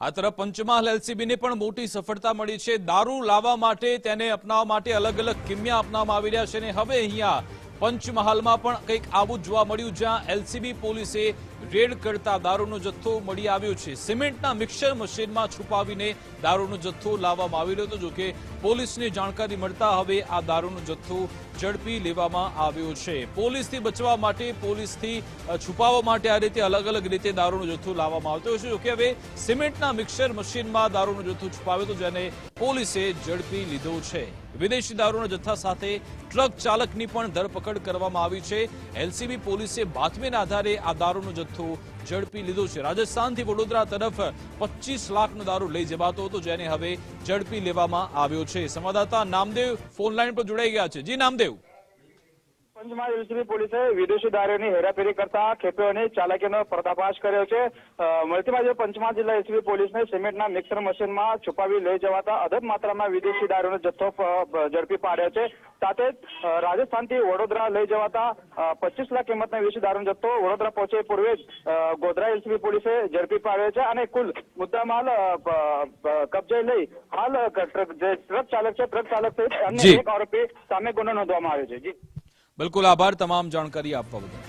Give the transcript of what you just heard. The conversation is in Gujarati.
આ તરફ પંચમહાલ એલસીબીને પણ મોટી સફળતા મળી છે। દારૂ લાવવા માટે તેને અપનાવવા માટે અલગ અલગ કિમિયા અપનાવવામાં આવી રહ્યા છે અને હવે અહીંયા પંચમહાલમાં પણ કંઈક આવું જોવા મળ્યું, જ્યાં એલસીબી પોલીસે રેડ કરતા દારૂનો જથ્થો મળી આવ્યો છે। સિમેન્ટના મિક્સર મશીનમાં છુપાવીને દારૂનો જથ્થો લાવવામાં આવી રહ્યો હતો। જોકે પોલીસને જાણકારી મળતા હવે આ દારૂનો જથ્થો ઝડપી લેવામાં આવ્યો છે। પોલીસથી બચવા માટે, પોલીસથી છુપાવવા માટે આ રીતે અલગ અલગ રીતે દારૂનો જથ્થો લાવવામાં આવતો હોય છે। જોકે હવે સિમેન્ટના મિક્સર મશીનમાં દારૂનો જથ્થો છુપાવ્યો હતો, જેને પોલીસે ઝડપી લીધો છે। વિદેશી દારૂના જથ્થા સાથે ટ્રક ચાલકની પણ ધરપકડ કરવામાં આવી છે। એલસીબી પોલીસે બાતમીના આધારે આ દારૂનો જથ્થો ઝડપી લીધો છે। રાજસ્થાનથી વડોદરા તરફ 25 લાખનો દારૂ લઈ જવાતો હતો, જેને હવે ઝડપી લેવામાં આવ્યો છે। સંવાદદાતા નામદેવ ફોન લાઈન પર જોડાઈ ગયા છે। જી નામદેવ। પંચમહાલ એલસીબી પોલીસે વિદેશી દારૂની હેરાફેરી કરતા ખેપીઓની ચાલાકીનો પર્દાફાશ કર્યો છે। મળતી માહિતી પંચમહાલ જિલ્લા એલસીબી પોલીસને સિમેન્ટના મિક્સર મશીનમાં છુપાવી લઈ જવાતા અધધ માત્રામાં વિદેશી દારૂનો જથ્થો ઝડપી પાડ્યો છે। સાથે જ રાજસ્થાનથી વડોદરા લઈ જવાતા 25 લાખ કિંમતના વિદેશી દારૂનો જથ્થો વડોદરા પહોંચે પૂર્વે ગોધરા એલસીબી પોલીસે ઝડપી પાડ્યો છે અને કુલ મુદ્દામાલ કબજે લઈ હાલ ટ્રક ચાલક છે, ટ્રક ચાલક સહિત અન્ય એક આરોપી સામે ગુનો નોંધવામાં આવ્યો છે। જી બિલકુલ, આભાર તમામ જાણકારી આપવા બદલ।